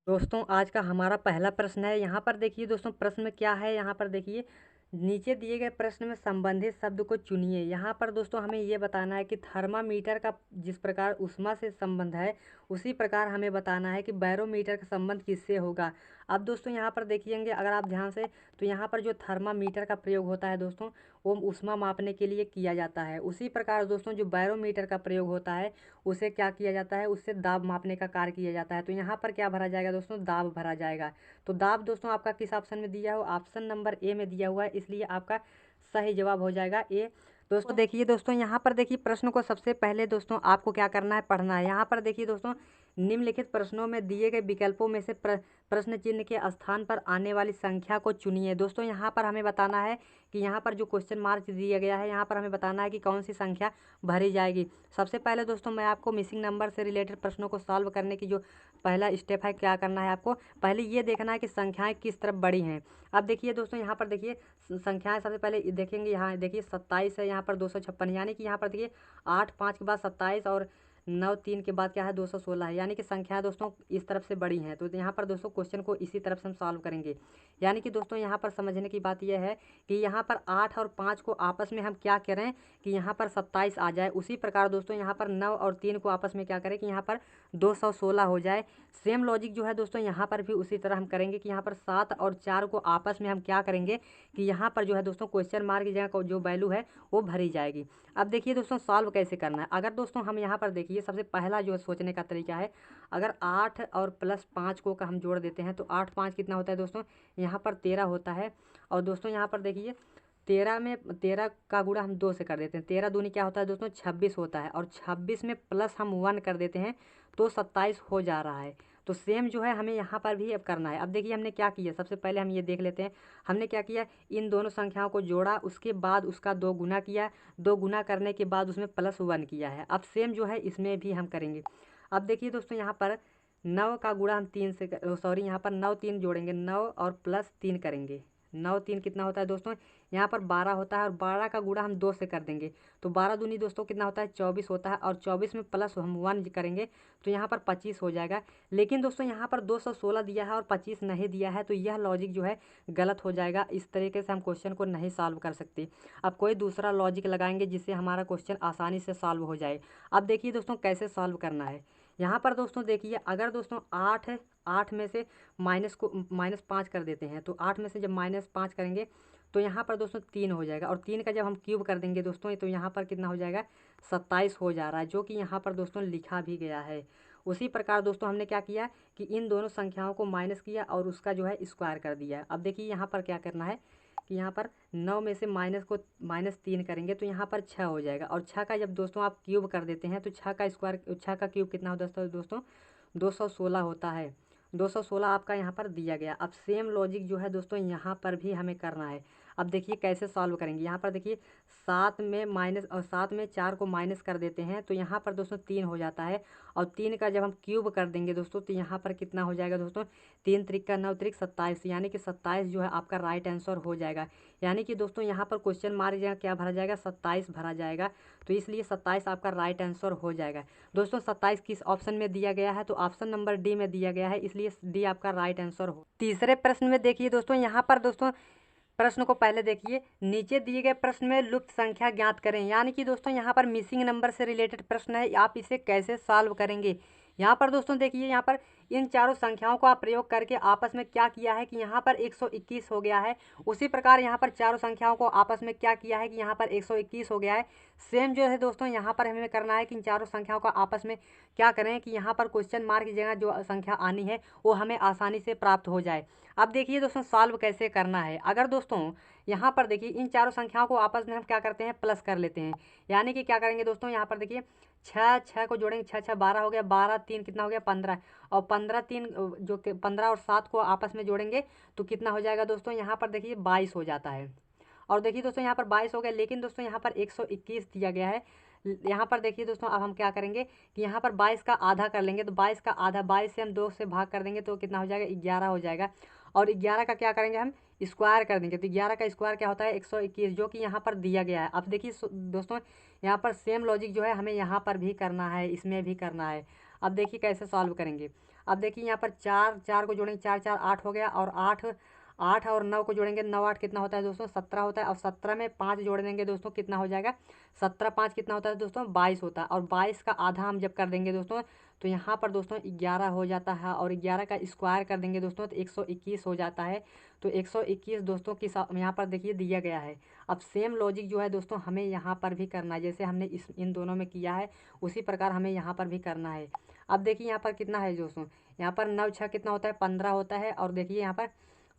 दोस्तों आज का हमारा पहला प्रश्न है। यहाँ पर देखिए दोस्तों, प्रश्न में क्या है, यहाँ पर देखिए नीचे दिए गए प्रश्न में संबंधित शब्द को चुनिए। यहाँ पर दोस्तों हमें ये बताना है कि थर्मामीटर का जिस प्रकार ऊष्मा से संबंध है, उसी प्रकार हमें बताना है कि बैरोमीटर का संबंध किससे होगा। अब दोस्तों यहाँ पर देखिएंगे अगर आप ध्यान से, तो यहाँ पर जो थर्मामीटर का प्रयोग होता है दोस्तों, वो ऊष्मा मापने के लिए किया जाता है। उसी प्रकार दोस्तों जो बैरोमीटर का प्रयोग होता है, उसे क्या किया जाता है, उससे दाब मापने का कार्य किया जाता है। तो यहाँ पर क्या भरा जाएगा दोस्तों, दाब भरा जाएगा। तो दाब दोस्तों आपका किस ऑप्शन में दिया हो, ऑप्शन नंबर ए में दिया हुआ है, इसलिए आपका सही जवाब हो जाएगा ए। दोस्तों देखिए दोस्तों, यहाँ पर देखिए प्रश्न को सबसे पहले दोस्तों आपको क्या करना है, पढ़ना है। यहाँ पर देखिए दोस्तों, निम्नलिखित प्रश्नों में दिए गए विकल्पों में से प्रश्न चिन्ह के स्थान पर आने वाली संख्या को चुनिए। दोस्तों यहाँ पर हमें बताना है कि यहाँ पर जो क्वेश्चन मार्क दिया गया है, यहाँ पर हमें बताना है कि कौन सी संख्या भरी जाएगी। सबसे पहले दोस्तों मैं आपको मिसिंग नंबर से रिलेटेड प्रश्नों को सॉल्व करने की जो पहला स्टेप है, क्या करना है आपको, पहले ये देखना है कि संख्याएं किस तरफ बड़ी हैं। अब देखिए दोस्तों, यहाँ पर देखिए संख्याएं सबसे पहले देखेंगे। यहाँ देखिए 27 है, यहाँ पर 256, यानी कि यहाँ पर देखिए 8 5 के बाद 27 और 9 3 के बाद क्या है 216 है, यानी कि संख्या दोस्तों इस तरफ से बड़ी हैं। तो यहाँ पर दोस्तों क्वेश्चन को इसी तरफ से हम सॉल्व करेंगे। यानी कि दोस्तों यहाँ पर समझने की बात यह है कि यहाँ पर 8 और 5 को आपस में हम क्या करें कि यहाँ पर 27 आ जाए। उसी प्रकार दोस्तों यहाँ पर 9 और 3 को आपस में क्या करें कि यहाँ पर 216 हो जाए। सेम लॉजिक जो है दोस्तों यहाँ पर भी उसी तरह हम करेंगे कि यहाँ पर 7 और 4 को आपस में हम क्या करेंगे कि यहाँ पर जो है दोस्तों क्वेश्चन मार्क की जगह जो वैल्यू है वो भरी जाएगी। अब देखिए दोस्तों सॉल्व कैसे करना है। अगर दोस्तों हम यहाँ पर देखिए सबसे पहला जो सोचने का तरीका है, अगर 8 और प्लस 5 को का हम जोड़ देते हैं तो 8 5 कितना होता है दोस्तों, यहाँ पर 13 होता है। और दोस्तों यहाँ पर देखिए 13 का गुणा हम 2 से कर देते हैं, 13 दूनी क्या होता है दोस्तों 26 होता है। और 26 में प्लस हम 1 कर देते हैं तो 27 हो जा रहा है। तो सेम जो है हमें यहाँ पर भी अब करना है। अब देखिए हमने क्या किया, सबसे पहले हम ये देख लेते हैं हमने क्या किया, इन दोनों संख्याओं को जोड़ा, उसके बाद उसका 2 गुना किया, 2 गुना करने के बाद उसमें प्लस 1 किया है। अब सेम जो है इसमें भी हम करेंगे। अब देखिए दोस्तों यहाँ पर 9 का गुणा हम 3 से सॉरी यहाँ पर 9 3 जोड़ेंगे, 9 और प्लस 3 करेंगे। 9 3 कितना होता है दोस्तों, यहाँ पर 12 होता है। और 12 का गुणा हम 2 से कर देंगे तो 12 दूनी दोस्तों कितना होता है 24 होता है। और 24 में प्लस हम 1 करेंगे तो यहाँ पर 25 हो जाएगा। लेकिन दोस्तों यहाँ पर 216 दिया है और 25 नहीं दिया है, तो यह लॉजिक जो है गलत हो जाएगा। इस तरीके से हम क्वेश्चन को नहीं सॉल्व कर सकते। अब कोई दूसरा लॉजिक लगाएंगे जिससे हमारा क्वेश्चन आसानी से सॉल्व हो जाए। अब देखिए दोस्तों कैसे सॉल्व करना है। यहाँ पर दोस्तों देखिए अगर दोस्तों 8 है, 8 में से -5 कर देते हैं, तो 8 में से जब -5 करेंगे तो यहाँ पर दोस्तों 3 हो जाएगा। और 3 का जब हम क्यूब कर देंगे दोस्तों, तो यहाँ पर कितना हो जाएगा 27 हो जा रहा है, जो कि यहाँ पर दोस्तों लिखा भी गया है। उसी प्रकार दोस्तों हमने क्या किया कि इन दोनों संख्याओं को माइनस किया और उसका जो है स्क्वायर कर दिया। अब देखिए यहाँ पर क्या करना है कि यहाँ पर 9 में से -3 करेंगे तो यहाँ पर 6 हो जाएगा। और 6 का जब दोस्तों आप क्यूब कर देते हैं तो 6 का स्क्वायर, 6 का क्यूब कितना होता है दोस्तों 216 होता है। 216 आपका यहाँ पर दिया गया। अब सेम लॉजिक जो है दोस्तों यहाँ पर भी हमें करना है। अब देखिए कैसे सॉल्व करेंगे। यहाँ पर देखिए 7 में 4 को माइनस कर देते हैं तो यहाँ पर दोस्तों 3 हो जाता है। और 3 का जब हम क्यूब कर देंगे दोस्तों तो यहाँ पर कितना हो जाएगा दोस्तों 3 त्रिक का 9 त्रिक 27, यानी कि 27 जो है आपका राइट आंसर हो जाएगा। यानी कि दोस्तों यहाँ पर क्वेश्चन मार्क जगह क्या भरा जाएगा 27 भरा जाएगा। तो इसलिए 27 आपका राइट आंसर हो जाएगा। दोस्तों 27 किस ऑप्शन में दिया गया है, तो ऑप्शन नंबर डी में दिया गया है, इसलिए डी आपका राइट आंसर हो। तीसरे प्रश्न में देखिए दोस्तों, यहाँ पर दोस्तों प्रश्न को पहले देखिए, नीचे दिए गए प्रश्न में लुप्त संख्या ज्ञात करें। यानी कि दोस्तों यहाँ पर मिसिंग नंबर से रिलेटेड प्रश्न है, आप इसे कैसे सॉल्व करेंगे। यहाँ पर दोस्तों देखिए, यहाँ पर इन चारों संख्याओं का प्रयोग करके आपस में क्या किया है कि यहाँ पर 121 हो गया है। उसी प्रकार यहाँ पर चारों संख्याओं को आपस में क्या किया है कि यहाँ पर 121 हो गया है। सेम जो है दोस्तों यहाँ पर हमें करना है कि इन चारों संख्याओं का आपस में क्या करें कि यहाँ पर क्वेश्चन मार्क की जगह जो संख्या आनी है वो हमें आसानी से प्राप्त हो जाए। अब देखिए दोस्तों सॉल्व कैसे करना है। अगर दोस्तों यहाँ पर देखिए इन चारों संख्याओं को आपस में हम क्या करते हैं प्लस कर लेते हैं। यानी कि क्या करेंगे दोस्तों, यहाँ पर देखिए 6 को जोड़ेंगे, 6 6 12 हो गया, 12 3 कितना हो गया 15। और 15 3 जो कि 15 और 7 को आपस में जोड़ेंगे तो कितना हो जाएगा दोस्तों, यहाँ पर देखिए 22 हो जाता है। और देखिए दोस्तों यहाँ पर 22 हो गया, लेकिन दोस्तों यहाँ पर 121 दिया गया है। यहाँ पर देखिए दोस्तों अब हम क्या करेंगे कि यहाँ पर 22 का आधा कर लेंगे। तो 22 का आधा 22 से हम 2 से भाग कर देंगे तो कितना हो जाएगा 11 हो जाएगा। और 11 का क्या करेंगे हम स्क्वायर कर देंगे। तो 11 का स्क्वायर क्या होता है 121, जो कि यहाँ पर दिया गया है। अब देखिए दोस्तों यहाँ पर सेम लॉजिक जो है हमें यहाँ पर भी करना है, इसमें भी करना है। अब देखिए कैसे सॉल्व करेंगे। अब देखिए यहाँ पर चार चार को जोड़ेंगे, चार चार 8 हो गया, और 8 8 और 9 को जोड़ेंगे, 9 8 कितना होता है दोस्तों 17 होता है, और 17 में 5 जोड़ देंगे दोस्तों कितना हो जाएगा 17 5 कितना होता है दोस्तों 22 होता है, और 22 का आधा हम जब कर देंगे दोस्तों तो यहाँ पर दोस्तों 11 हो जाता है, और 11 का स्क्वायर कर देंगे दोस्तों तो 121 हो जाता है। तो 121 दोस्तों की यहाँ पर देखिए दिया गया है। अब सेम लॉजिक जो है दोस्तों हमें यहाँ पर भी करना है, जैसे हमने इन दोनों में किया है उसी प्रकार हमें यहाँ पर भी करना है। अब देखिए यहाँ पर कितना है दोस्तों, यहाँ पर 9 6 कितना होता है 15 होता है, और देखिए यहाँ पर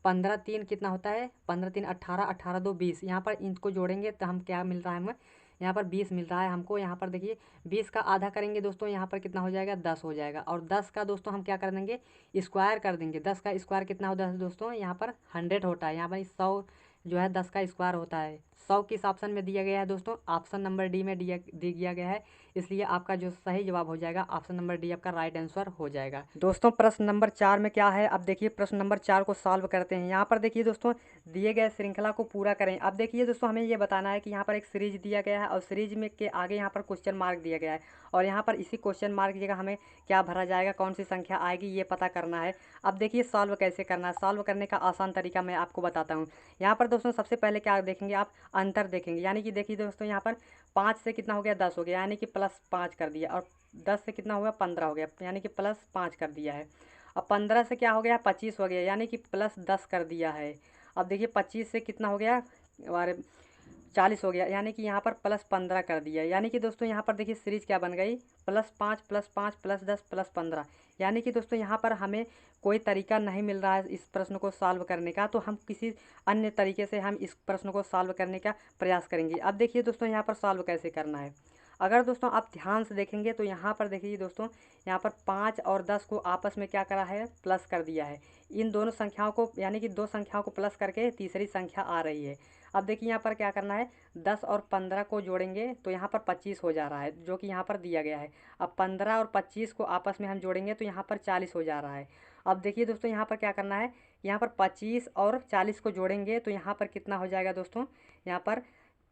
15 3 कितना होता है 15 3 18, 18 2 20, यहाँ पर इनको जोड़ेंगे तो हम क्या मिल रहा है हमें यहाँ पर 20 मिल रहा है हमको। यहाँ पर देखिए 20 का आधा करेंगे दोस्तों यहाँ पर कितना हो जाएगा 10 हो जाएगा, और 10 का दोस्तों हम क्या कर देंगे स्क्वायर कर देंगे। 10 का स्क्वायर कितना होता है दोस्तों यहाँ पर 100 होता है, यहाँ पर 100 जो है 10 का स्क्वायर होता है। 100 किस ऑप्शन में दिया गया है दोस्तों, ऑप्शन नंबर डी में दिया गया है, इसलिए आपका जो सही जवाब हो जाएगा ऑप्शन नंबर डी आपका राइट आंसर हो जाएगा। दोस्तों प्रश्न नंबर 4 में क्या है, अब देखिए प्रश्न नंबर 4 को सॉल्व करते हैं। यहाँ पर देखिए दोस्तों दिए गए श्रृंखला को पूरा करें। अब देखिए दोस्तों हमें ये बताना है कि यहाँ पर एक सीरीज दिया गया है, और सीरीज में के आगे यहाँ पर क्वेश्चन मार्क दिया गया है, और यहाँ पर इसी क्वेश्चन मार्क की जगह हमें क्या भरा जाएगा, कौन सी संख्या आएगी ये पता करना है। अब देखिए सॉल्व कैसे करना है, सॉल्व करने का आसान तरीका मैं आपको बताता हूँ। यहाँ पर दोस्तों सबसे पहले क्या देखेंगे आप अंतर देखेंगे, यानी कि देखिए दोस्तों यहाँ पर 5 से कितना हो गया 10 हो गया, यानी कि +5 कर दिया, और 10 से कितना हो गया 15 हो गया, यानी कि +5 कर दिया है। अब 15 से क्या हो गया 25 हो गया, यानी कि +10 कर दिया है। अब देखिए 25 से कितना हो गया हमारे 40 हो गया, यानी कि यहाँ पर +15 कर दिया, यानी कि दोस्तों यहाँ पर देखिए सीरीज क्या बन गई +5 +5 +10 +15। यानी कि दोस्तों यहाँ पर हमें कोई तरीका नहीं मिल रहा है इस प्रश्न को सॉल्व करने का, तो हम किसी अन्य तरीके से हम इस प्रश्न को सॉल्व करने का प्रयास करेंगे। अब देखिए दोस्तों यहाँ पर सॉल्व कैसे करना है, अगर दोस्तों आप ध्यान से देखेंगे तो यहाँ पर देखिए दोस्तों यहाँ पर 5 और 10 को आपस में क्या करा है प्लस कर दिया है। इन दोनों संख्याओं को यानी कि दो संख्याओं को प्लस करके तीसरी संख्या आ रही है। अब देखिए यहाँ पर क्या करना है 10 और 15 को जोड़ेंगे तो यहाँ पर 25 हो जा रहा है, जो कि यहाँ पर दिया गया है। अब 15 और 25 को आपस में हम जोड़ेंगे तो यहाँ पर 40 हो जा रहा है। अब देखिए दोस्तों यहाँ पर क्या करना है, यहाँ पर 25 और 40 को जोड़ेंगे तो यहाँ पर कितना हो जाएगा दोस्तों, यहाँ पर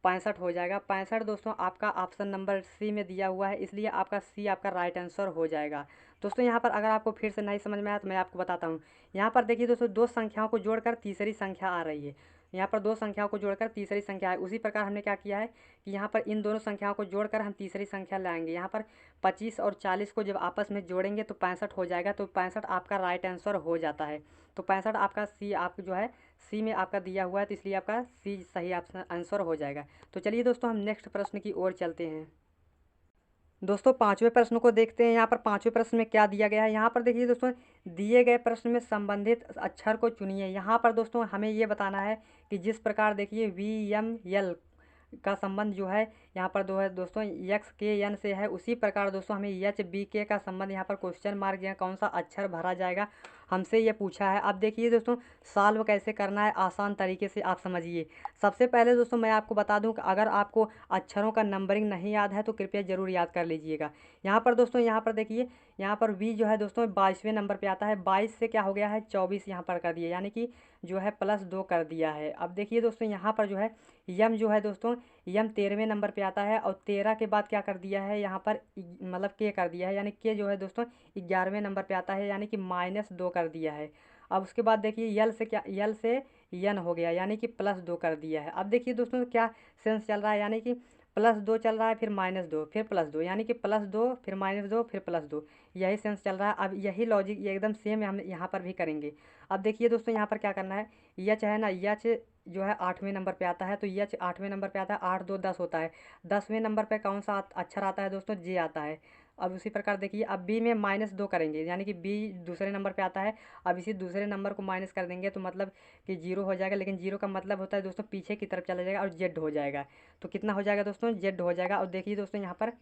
65 हो जाएगा। 65 दोस्तों आपका ऑप्शन नंबर सी में दिया हुआ है, इसलिए आपका सी आपका राइट आंसर हो जाएगा। दोस्तों यहाँ पर अगर आपको फिर से नहीं समझ में आया तो मैं आपको बताता हूँ। यहाँ पर देखिए दोस्तों दो संख्याओं को जोड़कर तीसरी संख्या आ रही है, यहाँ पर दो संख्याओं को जोड़कर तीसरी संख्या है। उसी प्रकार हमने क्या किया है कि यहाँ पर इन दोनों संख्याओं को जोड़कर हम तीसरी संख्या लाएंगे। यहाँ पर 25 और 40 को जब आपस में जोड़ेंगे तो 65 हो जाएगा, तो 65 आपका राइट आंसर हो जाता है। तो 65 आपका सी आप जो है सी में आपका दिया हुआ है, तो इसलिए आपका सी सही आंसर हो जाएगा। तो चलिए दोस्तों हम नेक्स्ट प्रश्न की ओर चलते हैं। दोस्तों पाँचवें प्रश्न को देखते हैं। यहाँ पर पाँचवें प्रश्न में क्या दिया गया है, यहाँ पर देखिए दोस्तों दिए गए प्रश्न में संबंधित अक्षर को चुनिए। यहाँ पर दोस्तों हमें ये बताना है कि जिस प्रकार देखिए VML का संबंध जो है यहाँ पर दो है दोस्तों XKN से है, उसी प्रकार दोस्तों हमें HBK का संबंध यहाँ पर क्वेश्चन मार्क यहाँ कौन सा अक्षर भरा जाएगा हमसे ये पूछा है। अब देखिए दोस्तों सॉल्व कैसे करना है आसान तरीके से आप समझिए। सबसे पहले दोस्तों मैं आपको बता दूं कि अगर आपको अक्षरों का नंबरिंग नहीं याद है तो कृपया ज़रूर याद कर लीजिएगा। यहाँ पर दोस्तों यहाँ पर देखिए यहाँ पर V जो है दोस्तों 22वें नंबर पे आता है, 22 से क्या हो गया है 24 यहाँ पर कर दिया, यानी कि जो है +2 कर दिया है। अब देखिए दोस्तों यहाँ पर जो है यम जो है दोस्तों यम 13वें नंबर पे आता है, और 13 के बाद क्या कर दिया है यहाँ पर मतलब के कर दिया है, यानी के जो है दोस्तों 11वें नंबर पे आता है, यानी कि -2 कर दिया है। अब उसके बाद देखिए यल से क्या यल से यन हो गया, यानी कि +2 कर दिया है। अब देखिए दोस्तों क्या सेंस चल रहा है, यानी कि +2 चल रहा है, फिर -2 फिर +2, यानी कि +2 फिर -2 फिर +2, यही सेंस चल रहा है। अब यही लॉजिक ये एकदम सेम हम यहाँ पर भी करेंगे। अब देखिए दोस्तों यहाँ पर क्या करना है, यच है ना यच जो है 8वें नंबर पे आता है, तो यच 8वें नंबर पे आता है, 8 2 10 होता है। 10वें नंबर पे कौन सा अक्षर आता है दोस्तों, जे आता है। अब उसी प्रकार देखिए अब बी में -2 करेंगे, यानी कि बी दूसरे नंबर पे आता है। अब इसी दूसरे नंबर को माइनस कर देंगे तो मतलब कि 0 हो जाएगा, लेकिन 0 का मतलब होता है दोस्तों पीछे की तरफ चला जाएगा और जेड हो जाएगा। तो कितना हो जाएगा दोस्तों, जेड हो जाएगा। और देखिए दोस्तों यहाँ पर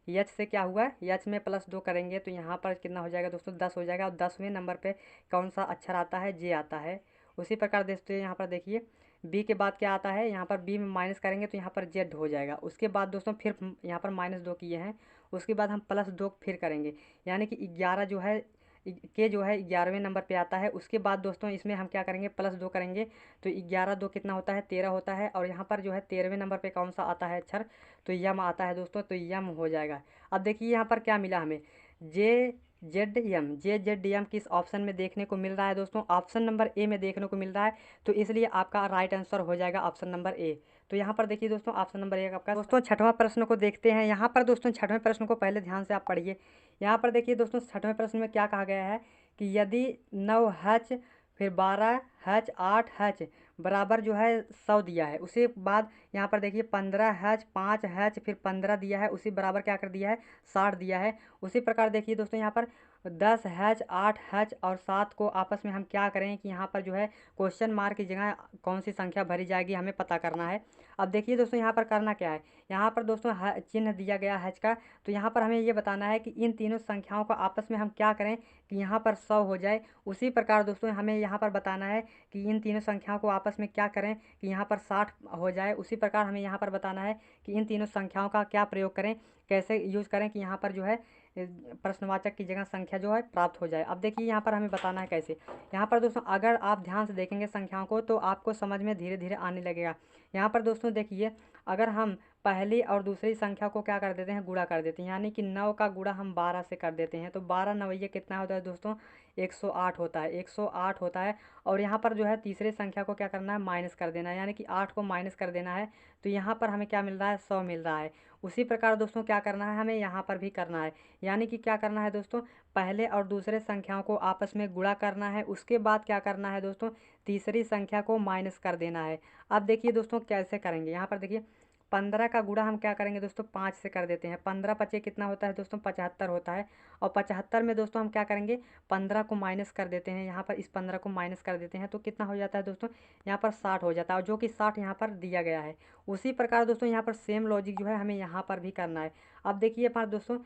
एच से क्या हुआ, एच में +2 करेंगे तो यहाँ पर कितना हो जाएगा दोस्तों 10 हो जाएगा, और 10वें नंबर पे कौन सा अक्षर आता है, जे आता है। उसी प्रकार दोस्तों यहाँ पर देखिए बी के बाद क्या आता है, यहाँ पर बी में माइनस करेंगे तो यहाँ पर जेड हो जाएगा। उसके बाद दोस्तों फिर यहाँ पर -2 किए हैं, उसके बाद हम +2 फिर करेंगे, यानी कि 11 जो है के जो है 11वें नंबर पे आता है। उसके बाद दोस्तों इसमें हम क्या करेंगे +2 करेंगे तो 11 2 कितना होता है 13 होता है, और यहाँ पर जो है 13वें नंबर पे कौन सा आता है अक्षर, तो यम आता है दोस्तों, तो यम हो जाएगा। अब देखिए यहाँ पर क्या मिला हमें, जे JZDM किस ऑप्शन में देखने को मिल रहा है दोस्तों? ऑप्शन नंबर ए में देखने को मिल रहा है, तो इसलिए आपका राइट आंसर हो जाएगा ऑप्शन नंबर ए। तो यहाँ पर देखिए दोस्तों, ऑप्शन नंबर ए आपका। दोस्तों छठवां प्रश्न को देखते हैं। यहाँ पर दोस्तों छठवें प्रश्न को पहले ध्यान से आप पढ़िए। यहाँ पर देखिए दोस्तों, छठवें प्रश्न में क्या कहा गया है कि यदि 9 h फिर 12 h 8 h बराबर जो है 100 दिया है, उसी बाद यहाँ पर देखिए 15 h 5 h फिर 15 दिया है, उसी बराबर क्या कर दिया है 60 दिया है। उसी प्रकार देखिए दोस्तों, यहाँ पर 10 h 8 h और 7 को आपस में हम क्या करें कि यहाँ पर जो है क्वेश्चन मार्क की जगह कौन सी संख्या भरी जाएगी हमें पता करना है। अब देखिए दोस्तों, यहाँ पर करना क्या है, यहाँ पर दोस्तों चिन्ह दिया गया है h का, तो यहाँ पर हमें ये बताना है कि इन तीनों संख्याओं को आपस में हम क्या करें कि यहाँ पर 100 हो जाए। उसी प्रकार दोस्तों हमें यहाँ पर बताना है कि इन तीनों संख्याओं को आपस में क्या करें कि यहाँ पर 60 हो जाए। उसी प्रकार हमें यहाँ पर बताना है कि इन तीनों संख्याओं का क्या प्रयोग करें, कैसे यूज़ करें कि यहाँ पर जो है प्रश्नवाचक की जगह संख्या जो है प्राप्त हो जाए। अब देखिए यहाँ पर हमें बताना है कैसे। यहाँ पर दोस्तों अगर आप ध्यान से देखेंगे संख्याओं को तो आपको समझ में धीरे धीरे आने लगेगा। यहाँ पर दोस्तों देखिए, अगर हम पहली और दूसरी संख्या को क्या कर देते हैं, गुणा कर देते हैं, यानी कि 9 का गुणा हम 12 से कर देते हैं, तो 12 नवैया कितना होता है दोस्तों 108 होता है, 108 होता है। और यहाँ पर जो है तीसरी संख्या को क्या करना है, माइनस कर देना है, यानी कि 8 को माइनस कर देना है, तो यहाँ पर हमें क्या मिल रहा है 100 मिल रहा है। उसी प्रकार दोस्तों क्या करना है, हमें यहाँ पर भी करना है, यानी कि क्या करना है दोस्तों, पहले और दूसरे संख्याओं को आपस में गुणा करना है, उसके बाद क्या करना है दोस्तों, तीसरी संख्या को माइनस कर देना है। अब देखिए दोस्तों कैसे करेंगे, यहाँ पर देखिए 15 का गुणा हम क्या करेंगे दोस्तों 5 से कर देते हैं, 15 पचे कितना होता है दोस्तों 75 होता है। और 75 में दोस्तों हम क्या करेंगे 15 को माइनस कर देते हैं, यहाँ पर इस 15 को माइनस कर देते हैं, तो कितना हो जाता है दोस्तों यहाँ पर 60 हो जाता है, और जो कि 60 यहाँ पर दिया गया है। उसी प्रकार दोस्तों यहाँ पर सेम लॉजिक जो है हमें यहाँ पर भी करना है। अब देखिए पर दोस्तों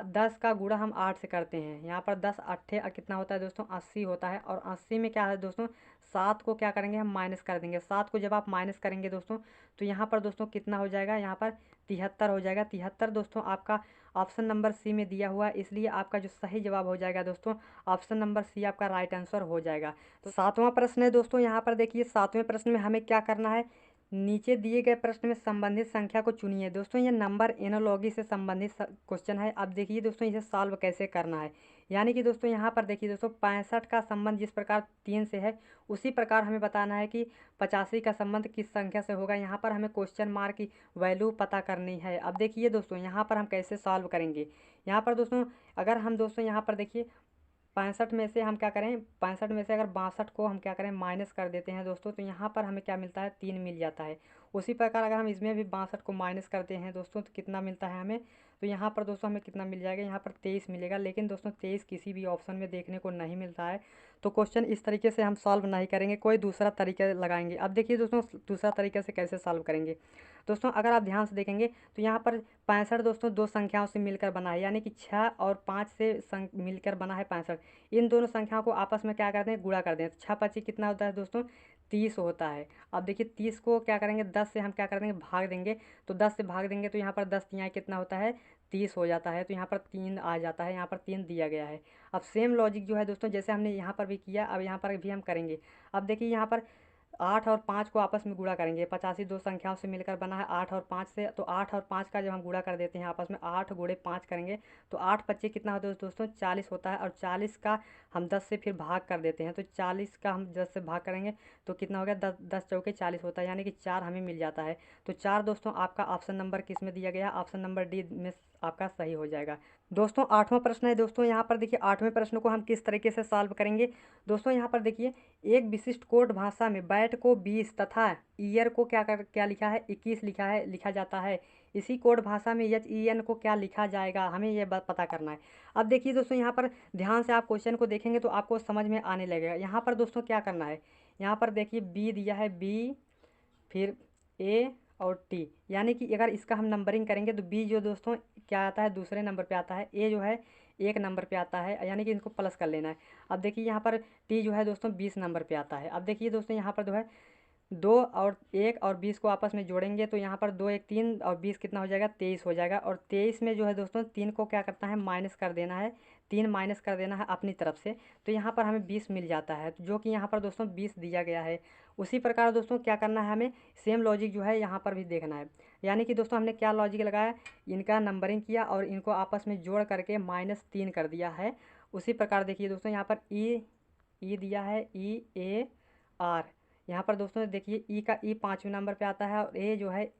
10 का गुणा हम 8 से करते हैं, यहाँ पर 10 अट्ठे कितना होता है दोस्तों 80 होता है। और 80 में क्या है दोस्तों 7 को क्या करेंगे हम माइनस कर देंगे, 7 को जब आप माइनस करेंगे दोस्तों तो यहाँ पर दोस्तों कितना हो जाएगा, यहाँ पर 73 हो जाएगा। 73 दोस्तों आपका ऑप्शन नंबर सी में दिया हुआ है, इसलिए आपका जो सही जवाब हो जाएगा दोस्तों ऑप्शन नंबर सी आपका राइट आंसर हो जाएगा। तो सातवां प्रश्न है दोस्तों, यहाँ पर देखिए सातवें प्रश्न में हमें क्या करना है, नीचे दिए गए प्रश्न में संबंधित संख्या को चुनिए। दोस्तों ये नंबर एनोलॉजी से संबंधित क्वेश्चन है। अब देखिए दोस्तों इसे सॉल्व कैसे करना है, यानी कि दोस्तों यहाँ पर देखिए दोस्तों 65 का संबंध जिस प्रकार 3 से है, उसी प्रकार हमें बताना है कि 85 का संबंध किस संख्या से होगा। यहाँ पर हमें क्वेश्चन मार्क की वैल्यू पता करनी है। अब देखिए दोस्तों यहाँ पर हम कैसे सॉल्व करेंगे, यहाँ पर दोस्तों अगर हम दोस्तों यहाँ पर देखिए 65 में से हम क्या करें, 65 में से अगर 62 को हम क्या करें माइनस कर देते हैं दोस्तों, तो यहाँ पर हमें क्या मिलता है 3 मिल जाता है। उसी प्रकार अगर हम इसमें भी 62 को माइनस करते हैं दोस्तों तो कितना मिलता है हमें, तो यहाँ पर दोस्तों हमें कितना मिल जाएगा, यहाँ पर 23 मिलेगा। लेकिन दोस्तों 23 किसी भी ऑप्शन में देखने को नहीं मिलता है, तो क्वेश्चन इस तरीके से हम सॉल्व नहीं करेंगे, कोई दूसरा तरीका लगाएंगे। अब देखिए दोस्तों दूसरा तरीके से कैसे सॉल्व करेंगे। दोस्तों अगर आप ध्यान से देखेंगे तो यहाँ पर 65 दोस्तों दो संख्याओं से मिलकर बना है, यानी कि 6 और 5 से मिलकर बना है 65। इन दोनों संख्याओं को आपस में क्या करते हैं गुणा कर दें, 6 पच्ची कितना होता है दोस्तों 30 होता है। अब देखिए 30 को क्या करेंगे 10 से हम क्या कर देंगे भाग देंगे, तो 10 से भाग देंगे तो यहाँ पर 10 तिहाई कितना होता है 30 हो जाता है, तो यहाँ पर 3 आ जाता है, यहाँ पर 3 दिया गया है। अब सेम लॉजिक जो है दोस्तों जैसे हमने यहाँ पर भी किया, अब यहाँ पर भी हम करेंगे। अब देखिए यहाँ पर 8 और 5 को आपस में गुणा करेंगे, 85 दो संख्याओं से मिलकर बना है 8 और 5 से, तो 8 और 5 का जब हम गुणा कर देते हैं आपस में 8 गुणे 5 करेंगे तो 8 पच्चे कितना होता है दोस्तों 40 होता है। और 40 का हम 10 से फिर भाग कर देते हैं, तो 40 का हम 10 से भाग करेंगे तो कितना हो गया 10 10 चौके 40 होता है, यानी कि 4 हमें मिल जाता है। तो 4 दोस्तों आपका ऑप्शन नंबर किस में दिया गया, ऑप्शन नंबर डी में आपका सही हो जाएगा। दोस्तों आठवां प्रश्न है दोस्तों, यहाँ पर देखिए आठवें प्रश्न को हम किस तरीके से सॉल्व करेंगे। दोस्तों यहाँ पर देखिए एक विशिष्ट कोड भाषा में बैट को 20 तथा ईयर को क्या लिखा है 21 लिखा जाता है, इसी कोड भाषा में HEN को क्या लिखा जाएगा, हमें यह बात पता करना है। अब देखिए दोस्तों यहाँ पर ध्यान से आप क्वेश्चन को देखेंगे तो आपको समझ में आने लगेगा। यहाँ पर दोस्तों क्या करना है, यहाँ पर देखिए बी दिया है, बी फिर ए और टी, यानी कि अगर इसका हम नंबरिंग करेंगे तो बी जो दोस्तों क्या आता है दूसरे नंबर पे आता है, ए जो है 1 नंबर पे आता है, यानी कि इनको प्लस कर लेना है। अब देखिए यहाँ पर टी जो है दोस्तों 20 नंबर पे आता है। अब देखिए दोस्तों यहाँ पर जो है 2 और 1 और 20 को आपस में जोड़ेंगे तो यहाँ पर 2 1 3 और 20 कितना हो जाएगा 23 हो जाएगा। और 23 में जो है दोस्तों 3 को क्या करना है माइनस कर देना है, 3 माइनस कर देना है अपनी तरफ से, तो यहाँ पर हमें 20 मिल जाता है, जो कि यहाँ पर दोस्तों 20 दिया गया है। उसी प्रकार दोस्तों क्या करना है, हमें सेम लॉजिक जो है यहाँ पर भी देखना है। यानी कि दोस्तों हमने क्या लॉजिक लगाया, इनका नंबरिंग किया और इनको आपस में जोड़ करके -3 कर दिया है। उसी प्रकार देखिए दोस्तों यहाँ पर ई दिया है, EAR। यहाँ पर दोस्तों देखिए ई 5वें नंबर पे आता है और ए जो है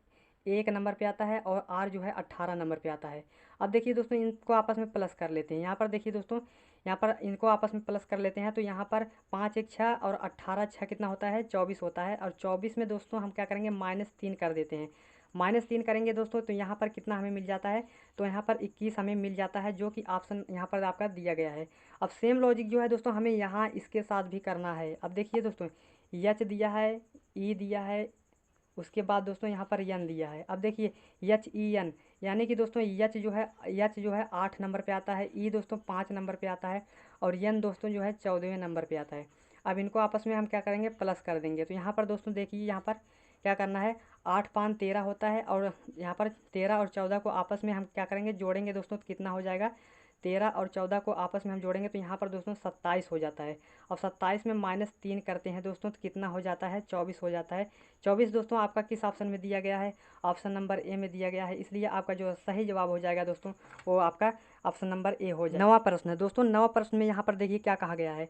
1 नंबर पे आता है और आर जो है 18 नंबर पे आता है। अब देखिए दोस्तों इनको आपस में प्लस कर लेते हैं। यहाँ पर देखिए दोस्तों, यहाँ पर इनको आपस में प्लस कर लेते हैं, तो यहाँ पर 5 1 6 और 18 6 कितना होता है, 24 होता है। और 24 में दोस्तों हम क्या करेंगे, -3 कर देते हैं। -3 करेंगे दोस्तों तो यहाँ पर कितना हमें मिल जाता है, तो यहाँ पर 21 हमें मिल जाता है, जो कि ऑप्शन यहाँ पर आपका दिया गया है। अब सेम लॉजिक जो है दोस्तों हमें यहाँ इसके साथ भी करना है। अब देखिए दोस्तों, एच दिया है, ई दिया है, उसके बाद दोस्तों यहाँ पर यन दिया है। अब देखिए HEN, यानी कि दोस्तों एच जो है 8 नंबर पे आता है, ई दोस्तों 5 नंबर पे आता है और यन दोस्तों जो है 14वें नंबर पे आता है। अब इनको आपस में हम क्या करेंगे, प्लस कर देंगे। तो यहाँ पर दोस्तों देखिए, यहाँ पर क्या करना है, 8 5 13 होता है और यहाँ पर 13 और 14 को आपस में हम क्या करेंगे, जोड़ेंगे दोस्तों, तो कितना हो जाएगा, 13 और 14 को आपस में हम जोड़ेंगे तो यहाँ पर दोस्तों 27 हो जाता है। और 27 में -3 करते हैं दोस्तों तो कितना हो जाता है, 24 हो जाता है। 24 दोस्तों आपका किस ऑप्शन में दिया गया है, ऑप्शन नंबर ए में दिया गया है, इसलिए आपका जो सही जवाब हो जाएगा दोस्तों वो आपका ऑप्शन नंबर ए हो जाएगा। 9वां प्रश्न है दोस्तों, 9वां प्रश्न में यहाँ पर देखिए क्या कहा गया है,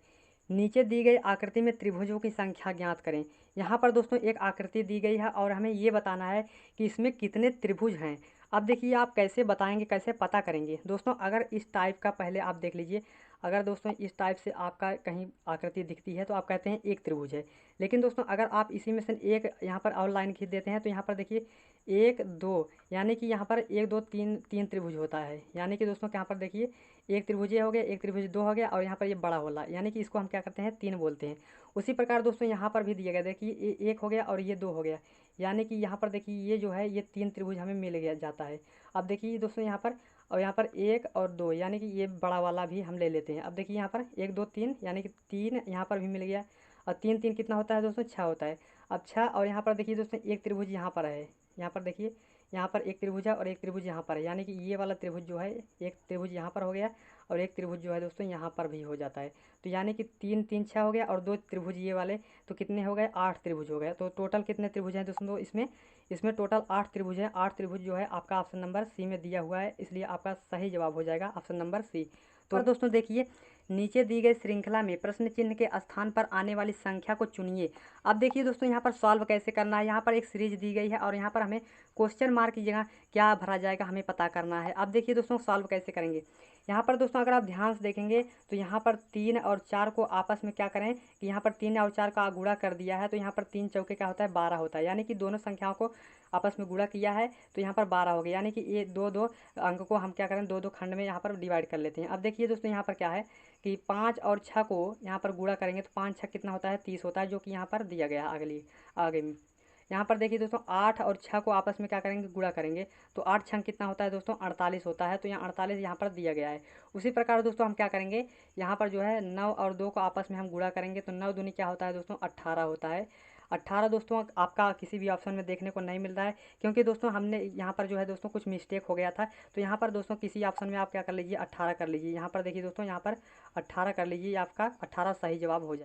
नीचे दी गई आकृति में त्रिभुजों की संख्या ज्ञात करें। यहाँ पर दोस्तों एक आकृति दी गई है और हमें ये बताना है कि इसमें कितने त्रिभुज हैं। अब देखिए आप कैसे बताएंगे, कैसे पता करेंगे दोस्तों, अगर इस टाइप का पहले आप देख लीजिए, अगर दोस्तों इस टाइप से आपका कहीं आकृति दिखती है तो आप कहते हैं एक त्रिभुज है। लेकिन दोस्तों अगर आप इसी में से एक यहाँ पर और लाइन खींच देते हैं तो यहाँ पर देखिए 1 2, यानी कि यहाँ पर 1 2 3 3 त्रिभुज होता है। यानी कि दोस्तों यहाँ पर देखिए एक त्रिभुज ये हो गया, एक त्रिभुज 2 हो गया और यहाँ पर ये बड़ा वाला, यानी कि इसको हम क्या करते हैं, 3 बोलते हैं। उसी प्रकार दोस्तों यहाँ पर भी दिया गया, देखिए ये 1 हो गया और ये 2 हो गया, यानी कि यहाँ पर देखिए ये जो है ये 3 त्रिभुज हमें मिल गया जाता है। अब देखिए दोस्तों यहाँ पर, और यहाँ पर 1 और 2, यानी कि ये बड़ा वाला भी हम ले लेते हैं। अब देखिए यहाँ पर 1 2 3, यानी कि 3 यहाँ पर भी मिल गया और 3 3 कितना होता है दोस्तों, 6 होता है। अब 6 और यहाँ पर देखिए दोस्तों एक त्रिभुज यहाँ पर है, यहाँ पर देखिए यहाँ पर एक त्रिभुज है और एक त्रिभुज यहाँ पर है, यानी कि ये वाला त्रिभुज जो है, एक त्रिभुज यहाँ पर हो गया और एक त्रिभुज जो है दोस्तों यहाँ पर भी हो जाता है। तो यानी कि 3 3 6 हो गया और 2 त्रिभुज ये वाले, तो कितने हो गए, 8 त्रिभुज हो गए। तो टोटल कितने त्रिभुज हैं दोस्तों, इसमें टोटल 8 त्रिभुज हैं। 8 त्रिभुज जो है आपका ऑप्शन नंबर सी में दिया हुआ है, इसलिए आपका सही जवाब हो जाएगा ऑप्शन नंबर सी। तो दोस्तों देखिए, नीचे दी गई श्रृंखला में प्रश्न चिन्ह के स्थान पर आने वाली संख्या को चुनिए। अब देखिए दोस्तों यहाँ पर सॉल्व कैसे करना है, यहाँ पर एक सीरीज दी गई है और यहाँ पर हमें क्वेश्चन मार्क की जगह क्या भरा जाएगा हमें पता करना है। अब देखिए दोस्तों सॉल्व कैसे करेंगे, यहाँ पर दोस्तों अगर आप ध्यान से देखेंगे तो यहाँ पर 3 और 4 को आपस में क्या करें कि यहाँ पर 3 और 4 का गुणा कर दिया है, तो यहाँ पर 3 चौके क्या होता है, 12 होता है। यानी कि दोनों संख्याओं को आपस में गुणा किया है तो यहाँ पर 12 हो गया, यानी कि ये 2 2 अंक को हम क्या करें, 2 2 खंड में यहाँ पर डिवाइड कर लेते हैं। अब देखिए दोस्तों यहाँ पर क्या है कि 5 और 6 को यहाँ पर गुणा करेंगे तो 5 6 कितना होता है, 30 होता है, जो कि यहाँ पर दिया गया है आगे में। यहाँ पर देखिए दोस्तों 8 और 6 को आपस में क्या करेंगे, गुणा करेंगे तो 8 6 कितना होता है दोस्तों, 48 होता है, तो यहाँ 48 यहाँ पर दिया गया है। उसी प्रकार दोस्तों हम क्या करेंगे, यहाँ पर जो है 9 और 2 को आपस में हम गुणा करेंगे तो 9 दूनी क्या होता है दोस्तों, 18 होता है। 18 दोस्तों आपका किसी भी ऑप्शन में देखने को नहीं मिल रहा है, क्योंकि दोस्तों हमने यहाँ पर जो है दोस्तों कुछ मिस्टेक हो गया था। तो यहाँ पर दोस्तों किसी ऑप्शन में आप क्या कर लीजिए, 18 कर लीजिए। यहाँ पर देखिए दोस्तों, यहाँ पर 18 कर लीजिए, आपका 18 सही जवाब हो जाए।